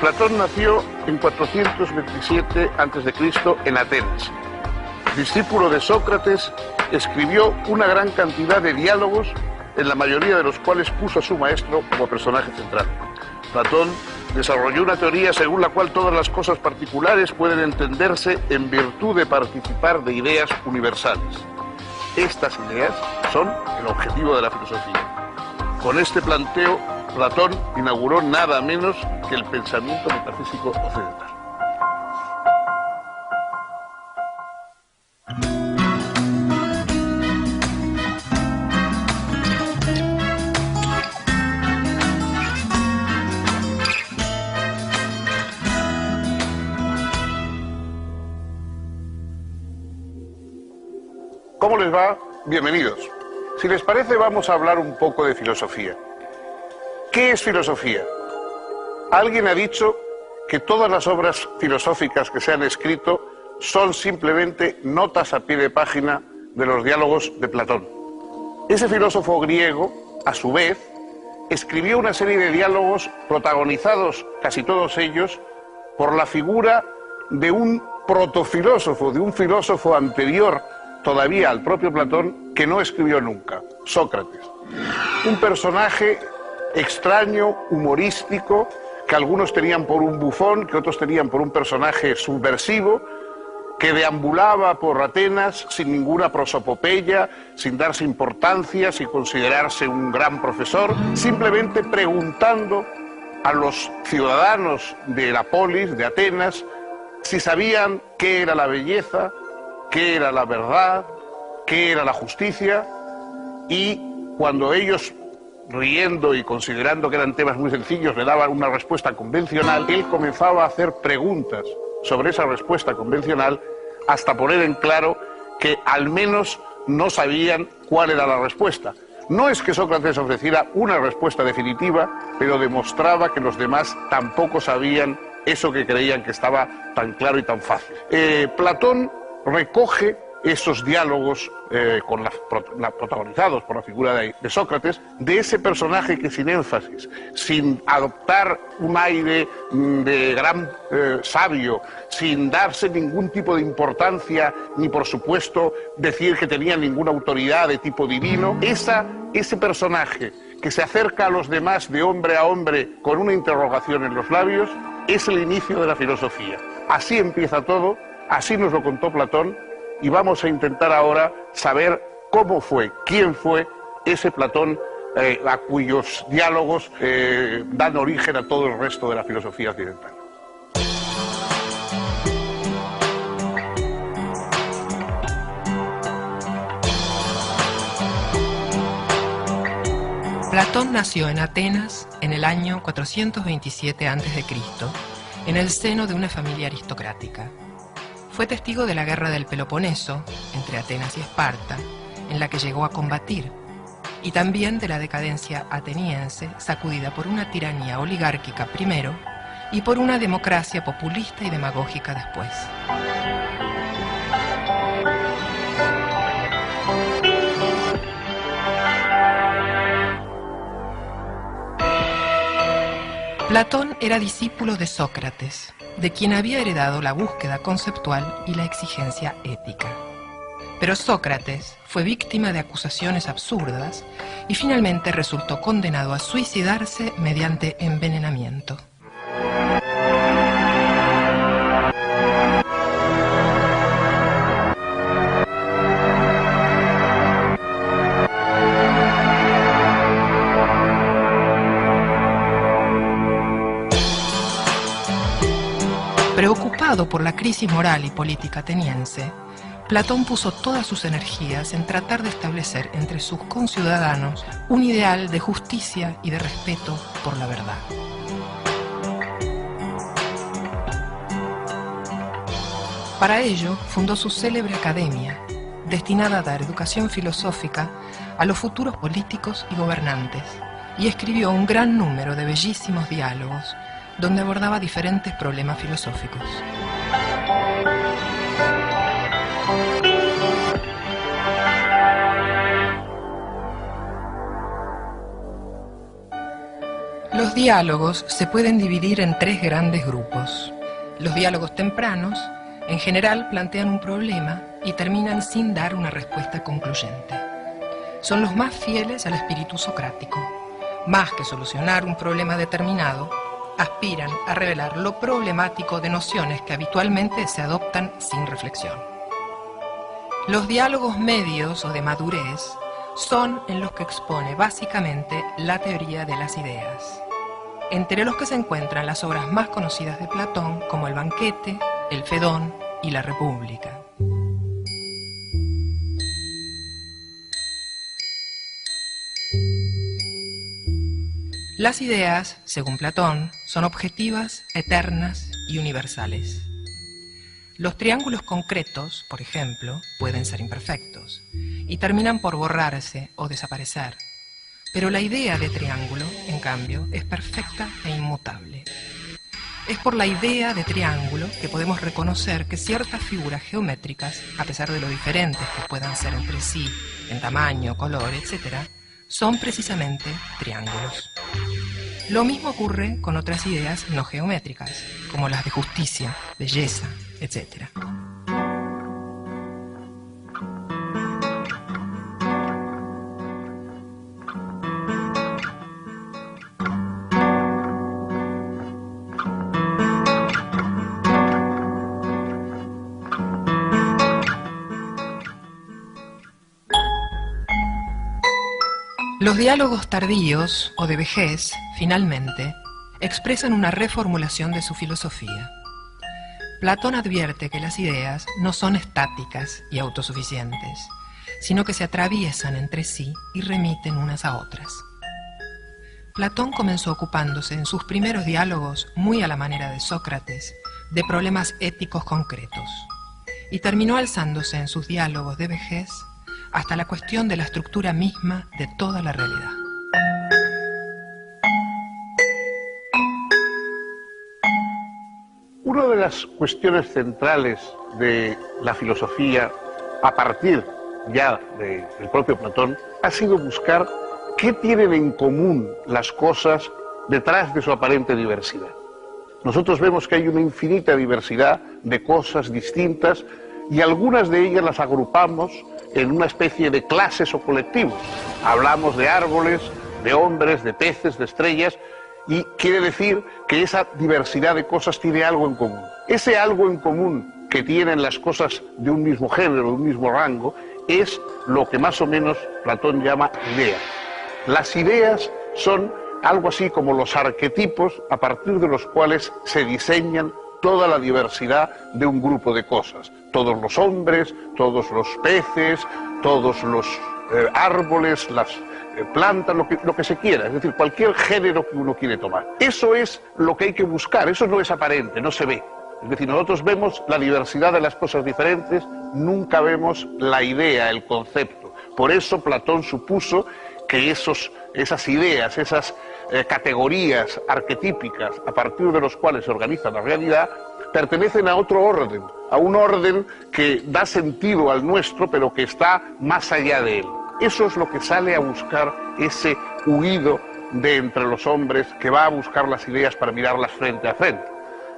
Platón nació en 427 a.C. en Atenas. Discípulo de Sócrates, escribió una gran cantidad de diálogos, en la mayoría de los cuales puso a su maestro como personaje central. Platón desarrolló una teoría según la cual todas las cosas particulares pueden entenderse en virtud de participar de ideas universales. Estas ideas son el objetivo de la filosofía. Con este planteo, Platón inauguró nada menos que el pensamiento metafísico occidental. ¿Cómo les va? Bienvenidos. Si les parece, vamos a hablar un poco de filosofía. ¿Qué es filosofía? Alguien ha dicho que todas las obras filosóficas que se han escrito son simplemente notas a pie de página de los diálogos de Platón. Ese filósofo griego, a su vez, escribió una serie de diálogos protagonizados, casi todos ellos, por la figura de un protofilósofo, de un filósofo anterior todavía al propio Platón, que no escribió nunca, Sócrates. Un personaje extraño, humorístico, que algunos tenían por un bufón, que otros tenían por un personaje subversivo, que deambulaba por Atenas sin ninguna prosopopeya, sin darse importancia, sin considerarse un gran profesor, simplemente preguntando a los ciudadanos de la polis, de Atenas, si sabían qué era la belleza, qué era la verdad, qué era la justicia, y cuando ellos, riendo y considerando que eran temas muy sencillos, le daban una respuesta convencional, él comenzaba a hacer preguntas sobre esa respuesta convencional hasta poner en claro que al menos no sabían cuál era la respuesta. No es que Sócrates ofreciera una respuesta definitiva, pero demostraba que los demás tampoco sabían eso que creían que estaba tan claro y tan fácil. Platón recoge esos diálogos protagonizados por la figura de Sócrates, de ese personaje que sin énfasis, sin adoptar un aire de gran sabio, sin darse ningún tipo de importancia, ni por supuesto decir que tenía ninguna autoridad de tipo divino, ese personaje que se acerca a los demás de hombre a hombre con una interrogación en los labios, es el inicio de la filosofía. Así empieza todo. Así nos lo contó Platón, y vamos a intentar ahora saber cómo fue, quién fue ese Platón a cuyos diálogos dan origen a todo el resto de la filosofía occidental. Platón nació en Atenas en el año 427 a.C., en el seno de una familia aristocrática. Fue testigo de la guerra del Peloponeso, entre Atenas y Esparta, en la que llegó a combatir, y también de la decadencia ateniense, sacudida por una tiranía oligárquica primero y por una democracia populista y demagógica después. Platón era discípulo de Sócrates, de quien había heredado la búsqueda conceptual y la exigencia ética. Pero Sócrates fue víctima de acusaciones absurdas y finalmente resultó condenado a suicidarse mediante envenenamiento. Preocupado por la crisis moral y política ateniense, Platón puso todas sus energías en tratar de establecer entre sus conciudadanos un ideal de justicia y de respeto por la verdad. Para ello, fundó su célebre academia, destinada a dar educación filosófica a los futuros políticos y gobernantes, y escribió un gran número de bellísimos diálogos donde abordaba diferentes problemas filosóficos. Los Los diálogos se pueden dividir en tres grandes grupos. Los diálogos tempranos, en general, plantean un problema y terminan sin dar una respuesta concluyente. Son los más fieles al espíritu socrático. Más que solucionar un problema determinado, aspiran a revelar lo problemático de nociones que habitualmente se adoptan sin reflexión. Los diálogos medios o de madurez son en los que expone básicamente la teoría de las ideas, entre los que se encuentran las obras más conocidas de Platón como El Banquete, El Fedón y La República. Las ideas, según Platón, son objetivas, eternas y universales. Los triángulos concretos, por ejemplo, pueden ser imperfectos y terminan por borrarse o desaparecer, pero la idea de triángulo, en cambio, es perfecta e inmutable. Es por la idea de triángulo que podemos reconocer que ciertas figuras geométricas, a pesar de lo diferentes que puedan ser entre sí, en tamaño, color, etc., son precisamente triángulos. Lo mismo ocurre con otras ideas no geométricas, como las de justicia, belleza, etc. Los diálogos tardíos o de vejez, finalmente, expresan una reformulación de su filosofía. Platón advierte que las ideas no son estáticas y autosuficientes, sino que se atraviesan entre sí y remiten unas a otras. Platón comenzó ocupándose en sus primeros diálogos, muy a la manera de Sócrates, de problemas éticos concretos, y terminó alzándose en sus diálogos de vejez hasta la cuestión de la estructura misma de toda la realidad. Una de las cuestiones centrales de la filosofía, a partir ya del propio Platón, ha sido buscar qué tienen en común las cosas detrás de su aparente diversidad. Nosotros vemos que hay una infinita diversidad de cosas distintas y algunas de ellas las agrupamos en una especie de clases o colectivos. Hablamos de árboles, de hombres, de peces, de estrellas, y quiere decir que esa diversidad de cosas tiene algo en común. Ese algo en común que tienen las cosas de un mismo género, de un mismo rango, es lo que más o menos Platón llama idea. Las ideas son algo así como los arquetipos a partir de los cuales se diseñan toda la diversidad de un grupo de cosas. Todos los hombres, todos los peces, todos los árboles, las plantas, lo que se quiera. Es decir, cualquier género que uno quiere tomar. Eso es lo que hay que buscar. Eso no es aparente, no se ve. Es decir, nosotros vemos la diversidad de las cosas diferentes, nunca vemos la idea, el concepto. Por eso Platón supuso que esas ideas, esas categorías arquetípicas a partir de los cuales se organiza la realidad, pertenecen a otro orden, a un orden que da sentido al nuestro, pero que está más allá de él. Eso es lo que sale a buscar ese huido de entre los hombres que va a buscar las ideas para mirarlas frente a frente.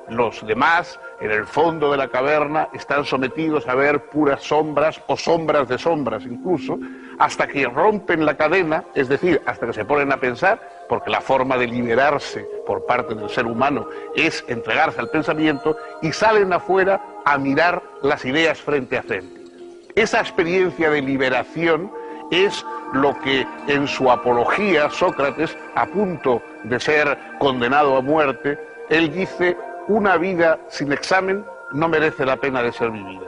Los demás, en el fondo de la caverna, están sometidos a ver puras sombras o sombras de sombras incluso, hasta que rompen la cadena, es decir, hasta que se ponen a pensar, porque la forma de liberarse por parte del ser humano es entregarse al pensamiento, y salen afuera a mirar las ideas frente a frente. Esa experiencia de liberación es lo que en su apología Sócrates, a punto de ser condenado a muerte, él dice: una vida sin examen no merece la pena de ser vivida.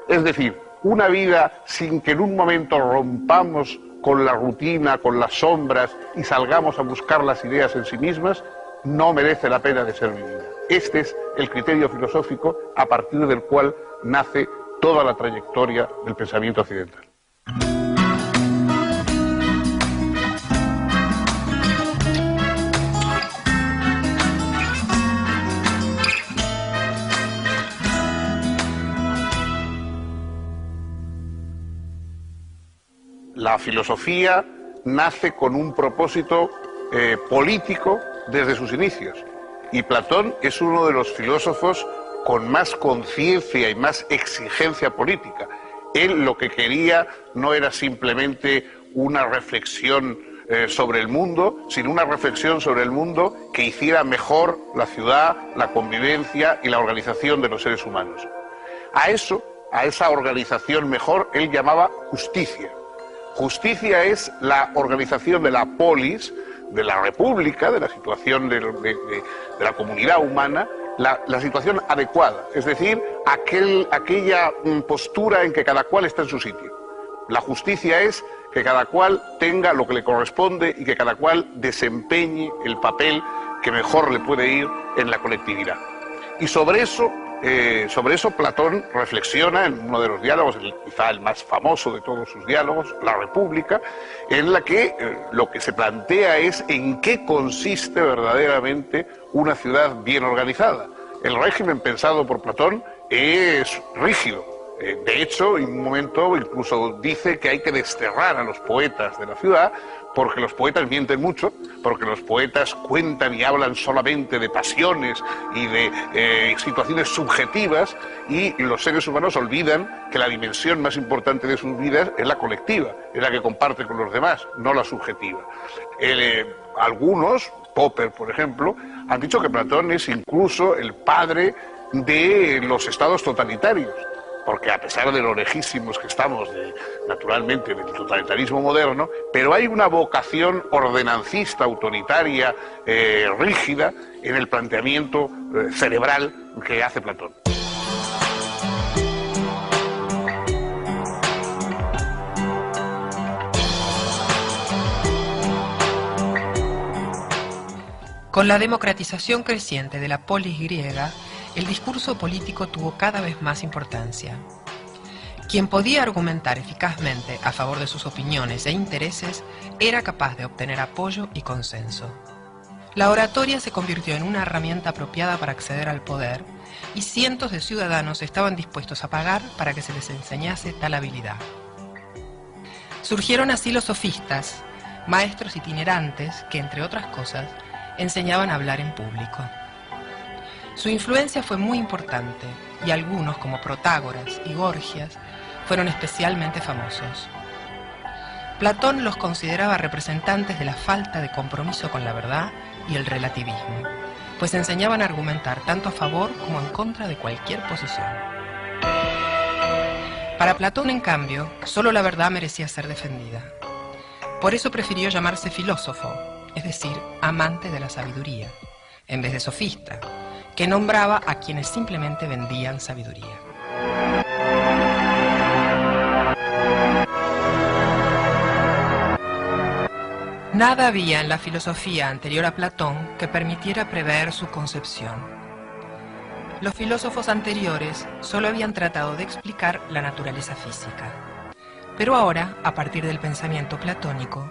Es decir, una vida sin que en un momento rompamos con la rutina, con las sombras y salgamos a buscar las ideas en sí mismas, no merece la pena de ser vivida. Este es el criterio filosófico a partir del cual nace toda la trayectoria del pensamiento occidental. La filosofía nace con un propósito político desde sus inicios. Y Platón es uno de los filósofos con más conciencia y más exigencia política. Él lo que quería no era simplemente una reflexión sobre el mundo, sino una reflexión sobre el mundo que hiciera mejor la ciudad, la convivencia y la organización de los seres humanos. A esa organización mejor, él llamaba justicia. Justicia es la organización de la polis, de la república, de la situación de la comunidad humana, la situación adecuada, es decir, aquella postura en que cada cual está en su sitio. La justicia es que cada cual tenga lo que le corresponde y que cada cual desempeñe el papel que mejor le puede ir en la colectividad. Y sobre eso Platón reflexiona en uno de los diálogos, quizá el más famoso de todos sus diálogos, La República, en la que lo que se plantea es en qué consiste verdaderamente una ciudad bien organizada. El régimen pensado por Platón es rígido. De hecho, en un momento incluso dice que hay que desterrar a los poetas de la ciudad porque los poetas mienten mucho, porque los poetas cuentan y hablan solamente de pasiones y de situaciones subjetivas, y los seres humanos olvidan que la dimensión más importante de sus vidas es la colectiva, es la que comparte con los demás, no la subjetiva. Algunos, Popper por ejemplo, han dicho que Platón es incluso el padre de los estados totalitarios, porque a pesar de lo lejísimos que estamos, naturalmente, del totalitarismo moderno, pero hay una vocación ordenancista, autoritaria, rígida, en el planteamiento cerebral que hace Platón. Con la democratización creciente de la polis griega, el discurso político tuvo cada vez más importancia. Quien podía argumentar eficazmente a favor de sus opiniones e intereses era capaz de obtener apoyo y consenso. La oratoria se convirtió en una herramienta apropiada para acceder al poder, y cientos de ciudadanos estaban dispuestos a pagar para que se les enseñase tal habilidad. Surgieron así los sofistas, maestros itinerantes que, entre otras cosas, enseñaban a hablar en público. Su influencia fue muy importante, y algunos, como Protágoras y Gorgias, fueron especialmente famosos. Platón los consideraba representantes de la falta de compromiso con la verdad y el relativismo, pues enseñaban a argumentar tanto a favor como en contra de cualquier posición. Para Platón, en cambio, solo la verdad merecía ser defendida. Por eso prefirió llamarse filósofo, es decir, amante de la sabiduría, en vez de sofista, que nombraba a quienes simplemente vendían sabiduría. Nada había en la filosofía anterior a Platón que permitiera prever su concepción. Los filósofos anteriores solo habían tratado de explicar la naturaleza física. Pero ahora, a partir del pensamiento platónico,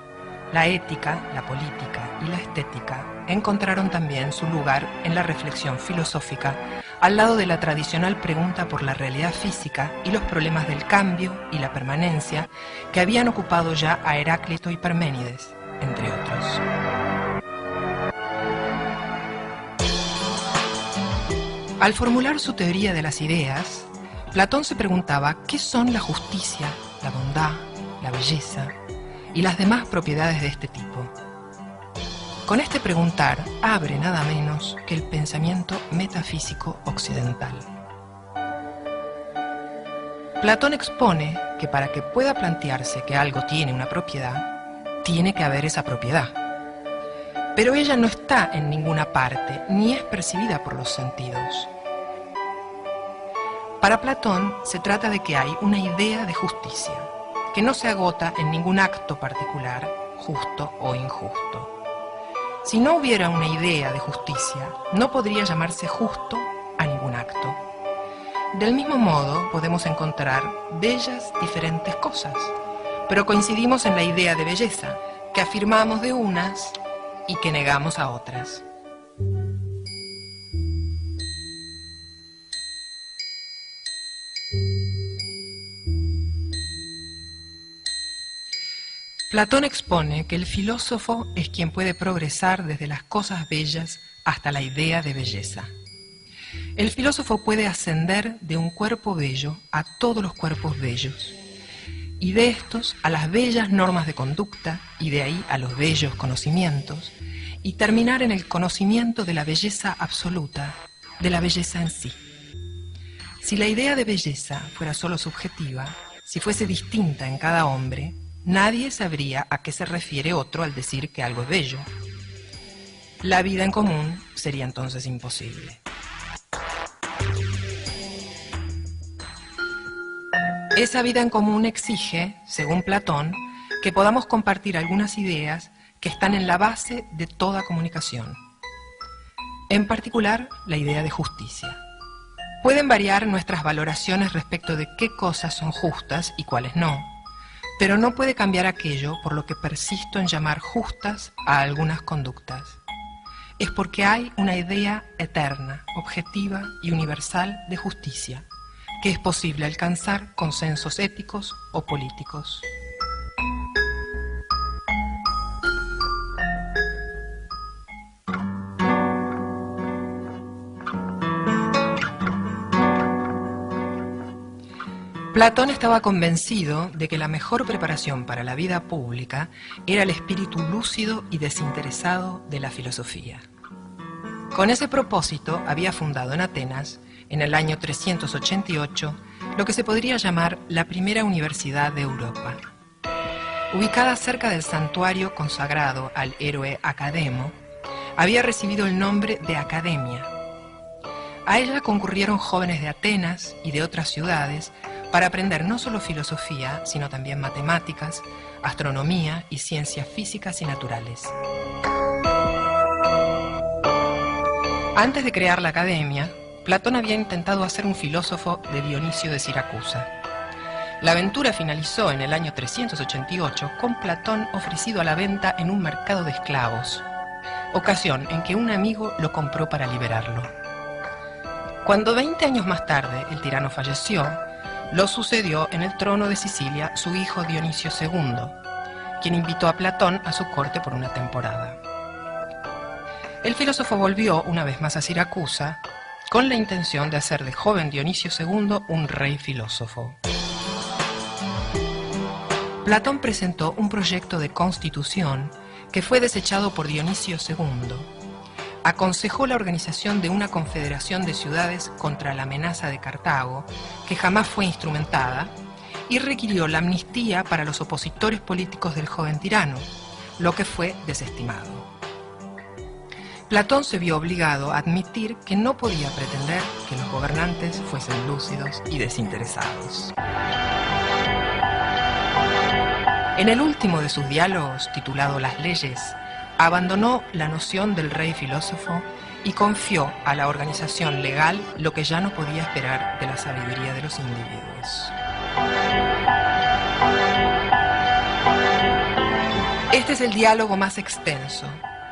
la ética, la política y la estética encontraron también su lugar en la reflexión filosófica, al lado de la tradicional pregunta por la realidad física y los problemas del cambio y la permanencia que habían ocupado ya a Heráclito y Parménides, entre otros. Al formular su teoría de las ideas, Platón se preguntaba qué son la justicia, la bondad, la belleza y las demás propiedades de este tipo. Con este preguntar abre nada menos que el pensamiento metafísico occidental. Platón expone que para que pueda plantearse que algo tiene una propiedad, tiene que haber esa propiedad. Pero ella no está en ninguna parte, ni es percibida por los sentidos. Para Platón se trata de que hay una idea de justicia, que no se agota en ningún acto particular, justo o injusto. Si no hubiera una idea de justicia, no podría llamarse justo a ningún acto. Del mismo modo, podemos encontrar bellas diferentes cosas, pero coincidimos en la idea de belleza, que afirmamos de unas y que negamos a otras. Platón expone que el filósofo es quien puede progresar desde las cosas bellas hasta la idea de belleza. El filósofo puede ascender de un cuerpo bello a todos los cuerpos bellos, y de estos a las bellas normas de conducta, y de ahí a los bellos conocimientos, y terminar en el conocimiento de la belleza absoluta, de la belleza en sí. Si la idea de belleza fuera solo subjetiva, si fuese distinta en cada hombre, nadie sabría a qué se refiere otro al decir que algo es bello. La vida en común sería entonces imposible. Esa vida en común exige, según Platón, que podamos compartir algunas ideas que están en la base de toda comunicación. En particular, la idea de justicia. Pueden variar nuestras valoraciones respecto de qué cosas son justas y cuáles no, pero no puede cambiar aquello por lo que persisto en llamar justas a algunas conductas. Es porque hay una idea eterna, objetiva y universal de justicia, que es posible alcanzar consensos éticos o políticos. Platón estaba convencido de que la mejor preparación para la vida pública era el espíritu lúcido y desinteresado de la filosofía. Con ese propósito había fundado en Atenas, en el año 388, lo que se podría llamar la primera universidad de Europa. Ubicada cerca del santuario consagrado al héroe Academo, había recibido el nombre de Academia. A ella concurrieron jóvenes de Atenas y de otras ciudades para aprender no solo filosofía, sino también matemáticas, astronomía y ciencias físicas y naturales. Antes de crear la academia, Platón había intentado hacer un filósofo de Dionisio de Siracusa. La aventura finalizó en el año 388 con Platón ofrecido a la venta en un mercado de esclavos, ocasión en que un amigo lo compró para liberarlo. Cuando 20 años más tarde el tirano falleció, lo sucedió en el trono de Sicilia su hijo Dionisio II, quien invitó a Platón a su corte por una temporada. El filósofo volvió una vez más a Siracusa con la intención de hacer de joven Dionisio II un rey filósofo. Platón presentó un proyecto de constitución que fue desechado por Dionisio II. Aconsejó la organización de una confederación de ciudades contra la amenaza de Cartago, que jamás fue instrumentada, y requirió la amnistía para los opositores políticos del joven tirano, lo que fue desestimado. Platón se vio obligado a admitir que no podía pretender que los gobernantes fuesen lúcidos y desinteresados. En el último de sus diálogos, titulado Las leyes, abandonó la noción del rey filósofo y confió a la organización legal lo que ya no podía esperar de la sabiduría de los individuos. Este es el diálogo más extenso,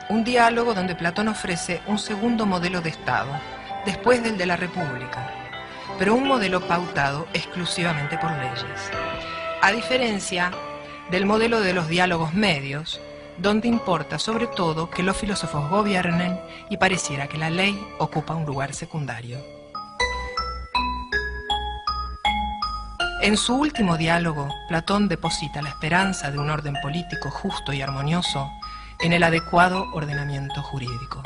un diálogo donde Platón ofrece un segundo modelo de Estado, después del de la República, pero un modelo pautado exclusivamente por leyes, a diferencia del modelo de los diálogos medios, donde importa sobre todo que los filósofos gobiernen y pareciera que la ley ocupa un lugar secundario. En su último diálogo, Platón deposita la esperanza de un orden político justo y armonioso en el adecuado ordenamiento jurídico.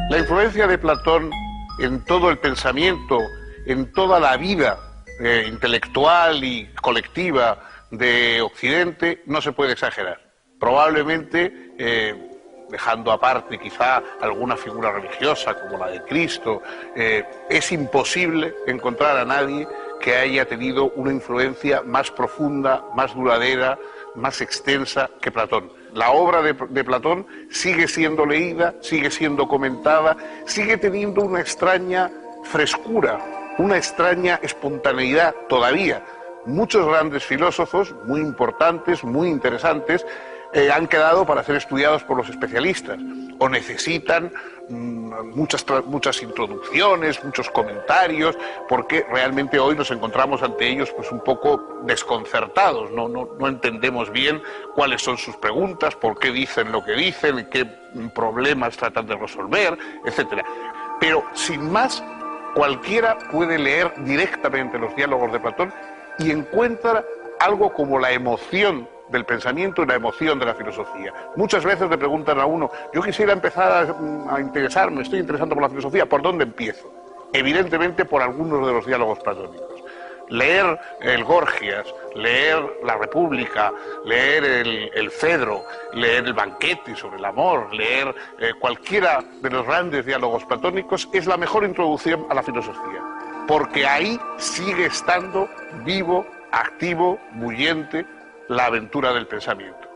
La influencia de Platón en todo el pensamiento, en toda la vida intelectual y colectiva de Occidente, no se puede exagerar. Probablemente, dejando aparte quizá alguna figura religiosa como la de Cristo, es imposible encontrar a nadie que haya tenido una influencia más profunda, más duradera, más extensa que Platón. La obra de Platón sigue siendo leída, sigue siendo comentada, sigue teniendo una extraña frescura, una extraña espontaneidad todavía. Muchos grandes filósofos, muy importantes, muy interesantes, han quedado para ser estudiados por los especialistas o necesitan muchas introducciones, muchos comentarios, porque realmente hoy nos encontramos ante ellos pues un poco desconcertados, no entendemos bien cuáles son sus preguntas, por qué dicen lo que dicen, qué problemas tratan de resolver, etc. Pero sin más, cualquiera puede leer directamente los diálogos de Platón y encuentra algo como la emoción del pensamiento y la emoción de la filosofía. Muchas veces le preguntan a uno, yo quisiera empezar a interesarme, estoy interesando por la filosofía, ¿por dónde empiezo? Evidentemente por algunos de los diálogos platónicos. Leer el Gorgias, leer la República, leer el Fedro, leer el Banquete sobre el amor, leer cualquiera de los grandes diálogos platónicos es la mejor introducción a la filosofía, porque ahí sigue estando vivo, activo, bullente, la aventura del pensamiento.